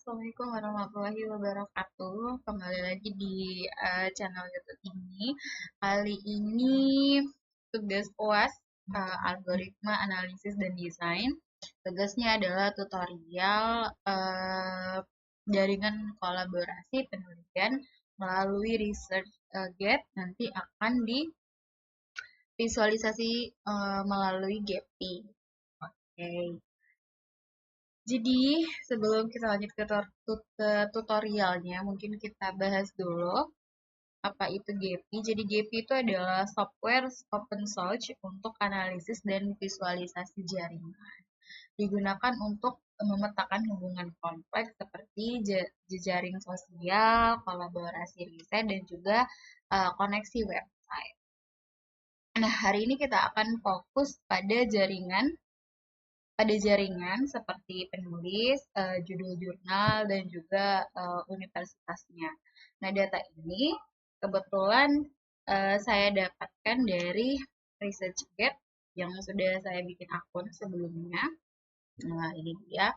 Assalamualaikum warahmatullahi wabarakatuh. Kembali lagi di channel YouTube ini. Kali ini tugas UAS algoritma analisis dan desain. Tugasnya adalah tutorial jaringan kolaborasi penelitian melalui research gate nanti akan divisualisasi melalui GEPI. Oke. Jadi, sebelum kita lanjut ke tutorialnya, mungkin kita bahas dulu apa itu GEPI. Jadi, GEPI itu adalah software open source untuk analisis dan visualisasi jaringan. Digunakan untuk memetakan hubungan kompleks seperti jejaring sosial, kolaborasi riset, dan juga koneksi website. Nah, hari ini kita akan fokus pada jaringan seperti penulis, judul jurnal, dan juga universitasnya. Nah, data ini kebetulan saya dapatkan dari ResearchGate yang sudah saya bikin akun sebelumnya. Nah, ini dia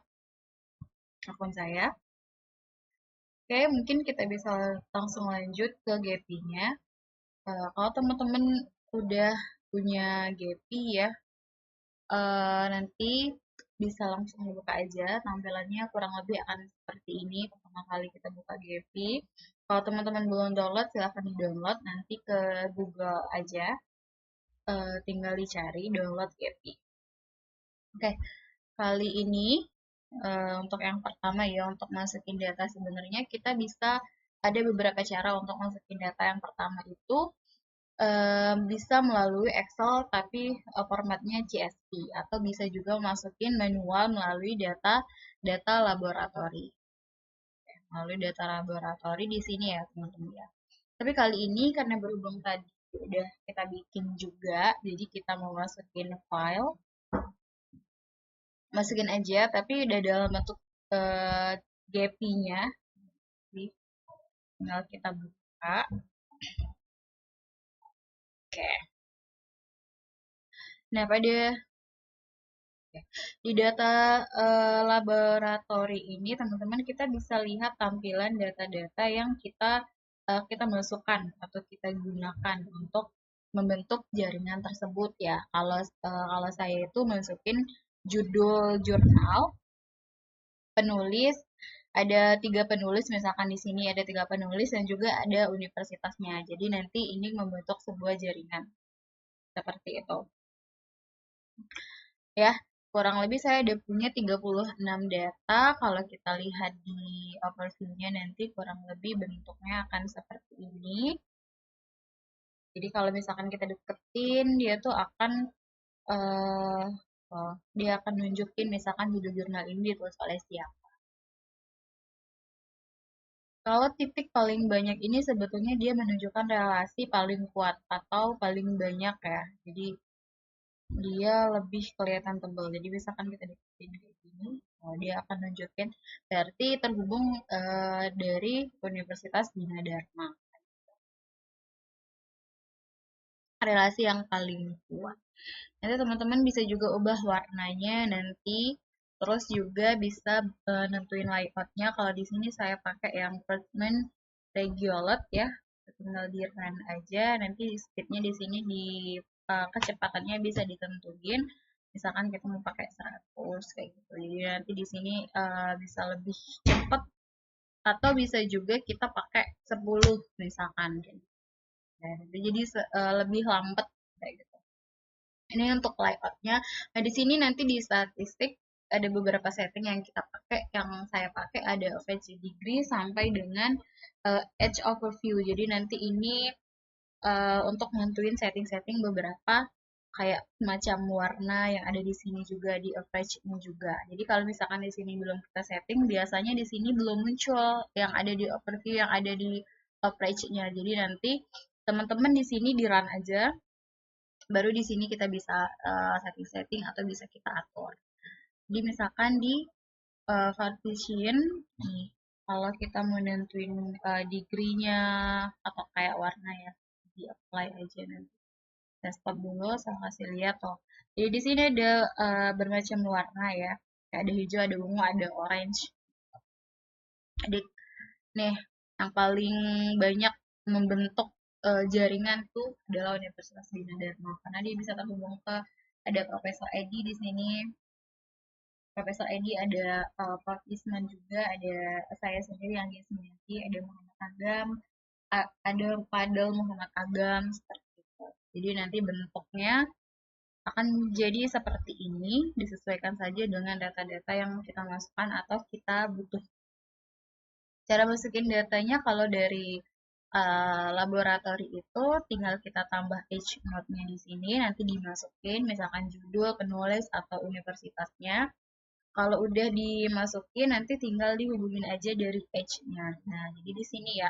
akun saya. Oke, mungkin kita bisa langsung lanjut ke GEPI-nya. Kalau teman-teman udah punya GEPI ya, nanti bisa langsung buka aja, tampilannya kurang lebih akan seperti ini pertama kali kita buka GEPI. Kalau teman-teman belum download, silahkan di-download, nanti ke Google aja, tinggal dicari download GEPI. Oke, kali ini untuk yang pertama ya, untuk masukin data sebenarnya kita bisa ada beberapa cara untuk masukin data. Yang pertama itu bisa melalui Excel tapi formatnya CSV, atau bisa juga masukin manual melalui data laboratori. Melalui data laboratori di sini ya teman-teman ya. Tapi kali ini karena berhubung tadi udah kita bikin juga, jadi kita mau masukin file, masukin aja tapi udah dalam bentuk GPI-nya. Tinggal kita buka. Oke. Nah, di data laboratori ini, teman-teman kita bisa lihat tampilan data-data yang kita masukkan atau kita gunakan untuk membentuk jaringan tersebut ya. Kalau saya itu masukin judul jurnal, penulis, ada 3 penulis, misalkan di sini ada 3 penulis dan juga ada universitasnya. Jadi nanti ini membentuk sebuah jaringan seperti itu. Ya, kurang lebih saya ada punya 36 data. Kalau kita lihat di overview-nya nanti kurang lebih bentuknya akan seperti ini. Jadi kalau misalkan kita deketin, dia tuh akan eh dia akan nunjukin misalkan judul jurnal ini ditulis oleh siapa. Kalau titik paling banyak ini sebetulnya dia menunjukkan relasi paling kuat atau paling banyak ya. Jadi dia lebih kelihatan tebal. Jadi misalkan kita deketin kayak gini, dia akan nunjukin berarti terhubung dari Universitas Dina Dharma. Relasi yang paling kuat. Nanti teman-teman bisa juga ubah warnanya nanti, terus juga bisa nentuin layoutnya. Kalau di sini saya pakai yang Pertman Regulate ya, tinggal di run aja. Nanti speednya di sini kecepatannya bisa ditentuin. Misalkan kita mau pakai 100 kayak gitu. Jadi nanti di sini bisa lebih cepat, atau bisa juga kita pakai 10 misalkan. Nah, jadi lebih lambat kayak gitu. Ini untuk layoutnya. Nah, di sini nanti di statistik ada beberapa setting yang kita pakai. Yang saya pakai ada average degree sampai dengan edge overview. Jadi nanti ini untuk nentuin setting-setting beberapa kayak macam warna yang ada di sini juga di average ini juga. Jadi kalau misalkan di sini belum kita setting, biasanya di sini belum muncul yang ada di overview, yang ada di average-nya. Jadi nanti teman-teman di sini di run aja, baru di sini kita bisa setting-setting atau bisa kita atur. Jadi misalkan di partition nih, kalau kita mau nentuin degree-nya atau kayak warna ya, di apply aja nanti. Saya stop dulu, saya kasih lihat tuh. Jadi di sini ada bermacam warna ya. Kayak ada hijau, ada ungu, ada orange. Adik, nih, yang paling banyak membentuk jaringan tuh adalah Universitas Bina Dharma karena dia bisa terhubung ke ada Profesor Edi di sini. Profesor Edi ada Prof. Isman juga, ada saya sendiri yang di sini, ada Muhammad Agam, ada Fadel Muhammad Agam seperti itu. Jadi nanti bentuknya akan jadi seperti ini, disesuaikan saja dengan data-data yang kita masukkan atau kita butuh. Cara masukin datanya kalau dari laboratori itu tinggal kita tambah H note-nya di sini, nanti dimasukin misalkan judul, penulis, atau universitasnya. Kalau udah dimasukin nanti tinggal dihubungin aja dari H-nya. Nah, jadi di sini ya.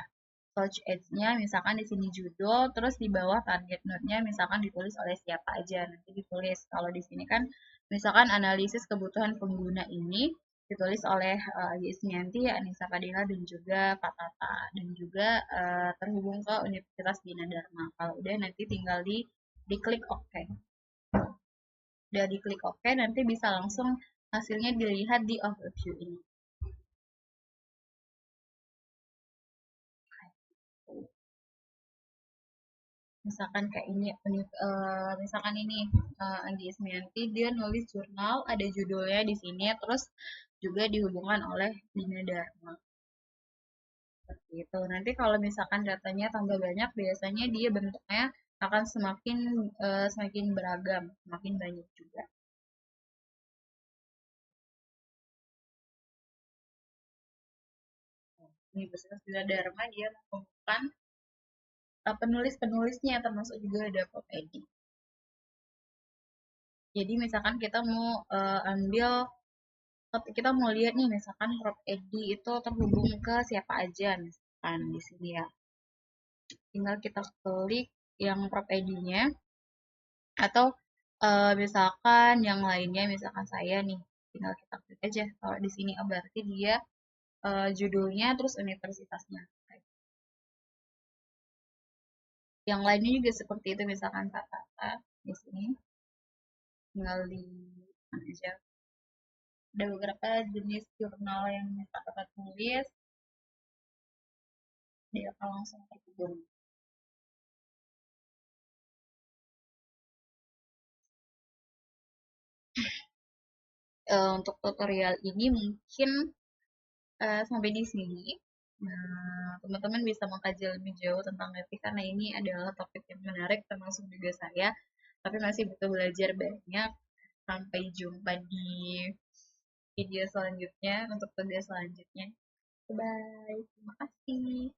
Search H-nya misalkan di sini judul, terus di bawah target note-nya misalkan ditulis oleh siapa aja. Nanti ditulis kalau di sini kan misalkan analisis kebutuhan pengguna ini ditulis oleh Yusmianti, Anissa Fadila dan juga Pak Tata dan juga terhubung ke Universitas Bina Dharma. Kalau udah nanti tinggal diklik OK. Udah diklik OK, nanti bisa langsung hasilnya dilihat di overview ini. Misalkan kayak ini, misalkan ini Andi Ismianti, dia nulis jurnal, ada judulnya di sini, terus juga dihubungkan oleh Bina Dharma. Seperti itu. Nanti kalau misalkan datanya tambah banyak, biasanya dia bentuknya akan semakin beragam, semakin banyak juga. Universitas Bina Dharma dia mengumpulkan penulis-penulisnya, termasuk juga ada Prof. Edi. Jadi misalkan kita mau ambil, kita mau lihat nih misalkan Prof. Edi itu terhubung ke siapa aja misalkan di sini ya. Tinggal kita klik yang Prof. Edi-nya atau misalkan yang lainnya, misalkan saya nih, tinggal kita klik aja. Kalau di sini berarti dia judulnya terus universitasnya. Yang lainnya juga seperti itu, misalkan kata-kata di sini tinggal di aja. Ada beberapa jenis jurnal yang kata-kata tulis, dia akan langsung terhubung. Untuk tutorial ini mungkin sampai di sini. Nah, teman-teman bisa mengkaji lebih jauh tentang etik karena ini adalah topik yang menarik termasuk juga saya, tapi masih butuh belajar banyak. Sampai jumpa di video selanjutnya untuk tugas selanjutnya. Bye, terima kasih.